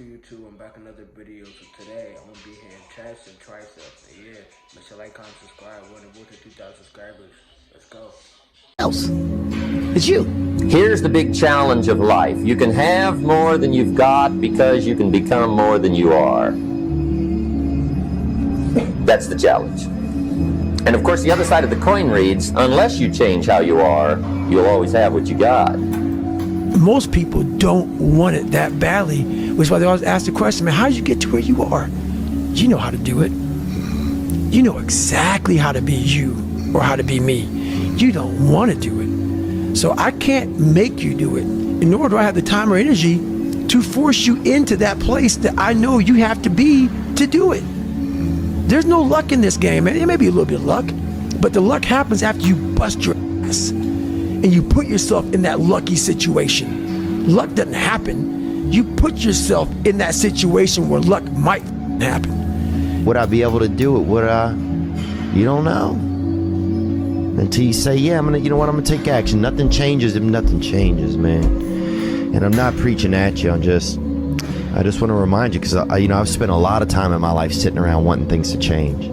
good YouTube? I'm back another video. So today I'm gonna be hitting chest and triceps. And yeah, make sure like, comment, subscribe. We're on the road to 2,000 subscribers. Let's go. Else. It's you. Here's the big challenge of life. You can have more than you've got because you can become more than you are. That's the challenge. And of course, the other side of the coin reads, unless you change how you are, you'll always have what you got. Most people don't want it that badly, which is why they always ask the question, man, how did you get to where you are? You know how to do it. You know exactly how to be you or how to be me. You don't want to do it. So I can't make you do it, nor do I have the time or energy to force you into that place that I know you have to be to do it. There's no luck in this game, man. There may be a little bit of luck, but the luck happens after you bust your ass and you put yourself in that lucky situation. Luck doesn't happen. You put yourself in that situation where luck might happen. Would I be able to do it? Would I? You don't know. Until you say, yeah, I'm gonna take action. Nothing changes if nothing changes, man. And I'm not preaching at you. I just want to remind you, because I've spent a lot of time in my life sitting around wanting things to change.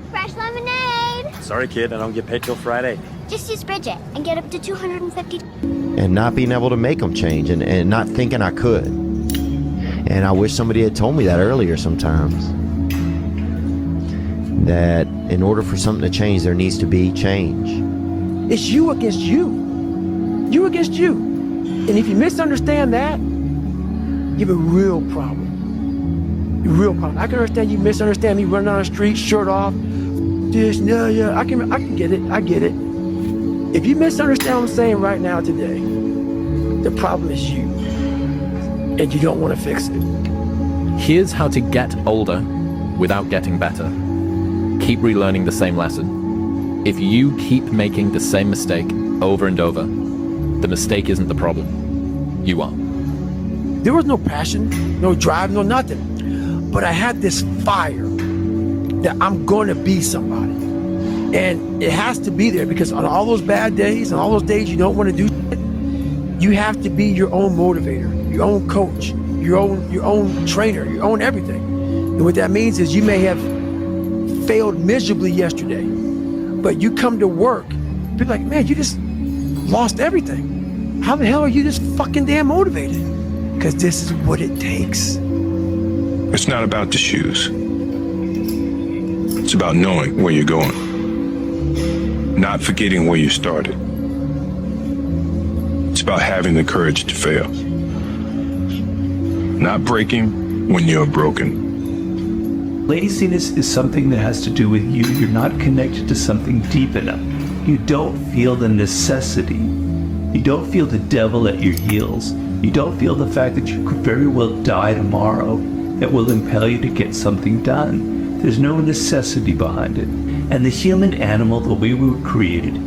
Fresh lemonade! Sorry, kid, I don't get paid till Friday. Just use Bridget and get up to 250. And not being able to make them change, and not thinking I could. And I wish somebody had told me that earlier sometimes. That in order for something to change, there needs to be change. It's you against you. You against you. And if you misunderstand that, you have a real problem. A real problem. I can understand you misunderstand me running down the street, shirt off. I can get it. I get it. If you misunderstand what I'm saying right now today, the problem is you. And you don't want to fix it. Here's how to get older without getting better. Keep relearning the same lesson. If you keep making the same mistake over and over, the mistake isn't the problem. You are. There was no passion, no drive, no nothing. But I had this fire that I'm going to be somebody. And it has to be there, because on all those bad days and all those days you don't want to do shit, you have to be your own motivator, your own coach, your own trainer, your own everything. And what that means is you may have failed miserably yesterday, but you come to work, be like, man, you just lost everything. How the hell are you just fucking damn motivated? Because this is what it takes. It's not about the shoes. It's about knowing where you're going. Not forgetting where you started. It's about having the courage to fail. Not breaking when you're broken. Laziness is something that has to do with you. You're not connected to something deep enough. You don't feel the necessity. You don't feel the devil at your heels. You don't feel the fact that you could very well die tomorrow that will impel you to get something done. There's no necessity behind it. And the human animal, the way we were created,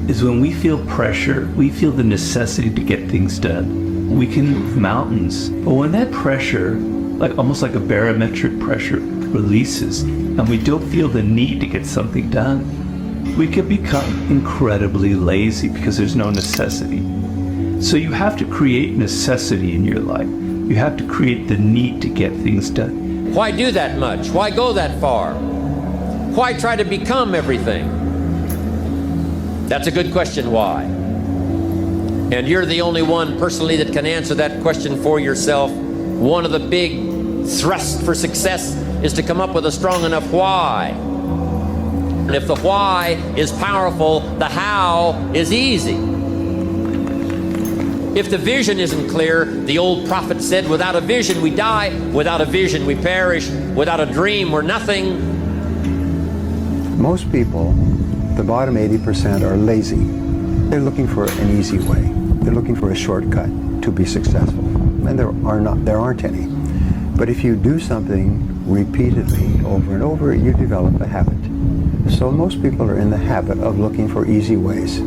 is when we feel pressure, we feel the necessity to get things done. We can move mountains. But when that pressure, almost like a barometric pressure, releases, and we don't feel the need to get something done, we can become incredibly lazy because there's no necessity. So you have to create necessity in your life. You have to create the need to get things done. Why do that much? Why go that far? Why try to become everything? That's a good question, why? And you're the only one personally that can answer that question for yourself. One of the big thrusts for success is to come up with a strong enough why. And if the why is powerful, the how is easy. If the vision isn't clear, the old prophet said, without a vision we die, without a vision we perish, without a dream we're nothing. Most people, the bottom 80%, are lazy. They're looking for an easy way. They're looking for a shortcut to be successful. And there aren't any. But if you do something repeatedly over and over, you develop a habit. So most people are in the habit of looking for easy ways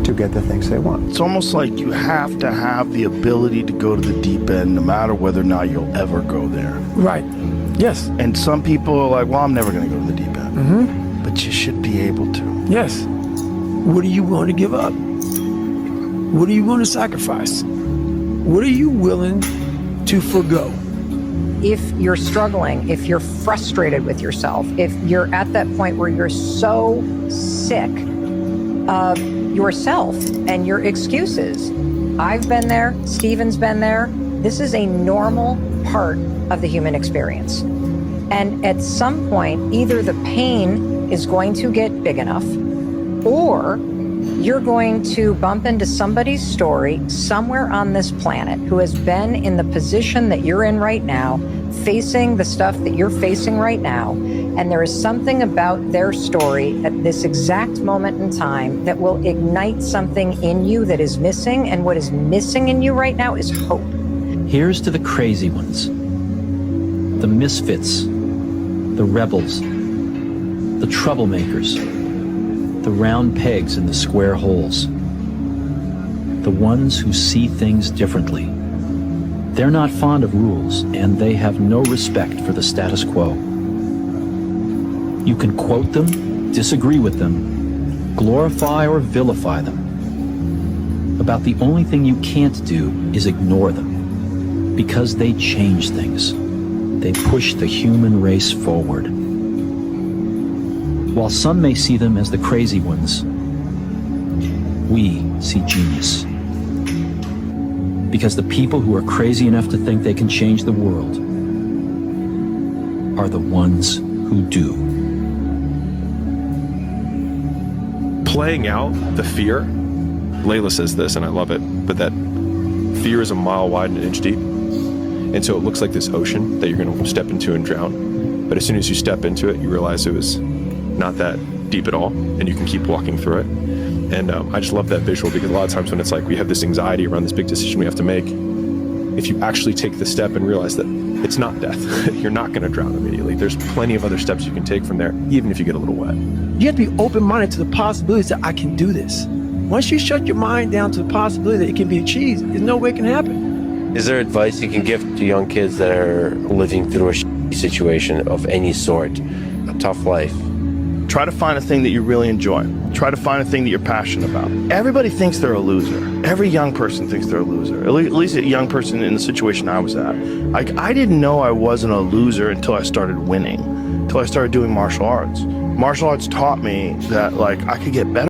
to get the things they want. It's almost like you have to have the ability to go to the deep end no matter whether or not you'll ever go there. Right. Yes. And some people are like, well, I'm never going to go to the deep end. Mm-hmm. But you should be able to. Yes. What do you want to give up? What are you willing to sacrifice? What are you willing to forgo? If you're struggling, if you're frustrated with yourself, if you're at that point where you're so sick of yourself and your excuses, I've been there, Stephen's been there. This is a normal part of the human experience. And at some point, either the pain is going to get big enough, or you're going to bump into somebody's story somewhere on this planet who has been in the position that you're in right now, facing the stuff that you're facing right now. And there is something about their story at this exact moment in time that will ignite something in you that is missing. And what is missing in you right now is hope. Here's to the crazy ones, the misfits, the rebels, the troublemakers, the round pegs in the square holes, the ones who see things differently. They're not fond of rules, and they have no respect for the status quo. You can quote them, disagree with them, glorify or vilify them. About the only thing you can't do is ignore them, because they change things. They push the human race forward. While some may see them as the crazy ones, we see genius. Because the people who are crazy enough to think they can change the world are the ones who do. Playing out the fear, Layla says this, and I love it, but that fear is a mile wide and an inch deep. And so it looks like this ocean that you're going to step into and drown. But as soon as you step into it, you realize it was not that deep at all, and you can keep walking through it. And I just love that visual, because a lot of times when it's like we have this anxiety around this big decision we have to make, if you actually take the step and realize that it's not death, you're not going to drown immediately. There's plenty of other steps you can take from there, even if you get a little wet. You have to be open-minded to the possibilities that I can do this. Once you shut your mind down to the possibility that it can be achieved, there's no way it can happen. Is there advice you can give to young kids that are living through a situation of any sort, a tough life? Try to find a thing that you really enjoy. Try to find a thing that you're passionate about. Everybody thinks they're a loser. Every young person thinks they're a loser. At least a young person in the situation I was at. Like, I didn't know I wasn't a loser until I started winning, until I started doing martial arts. Martial arts taught me that, like, I could get better.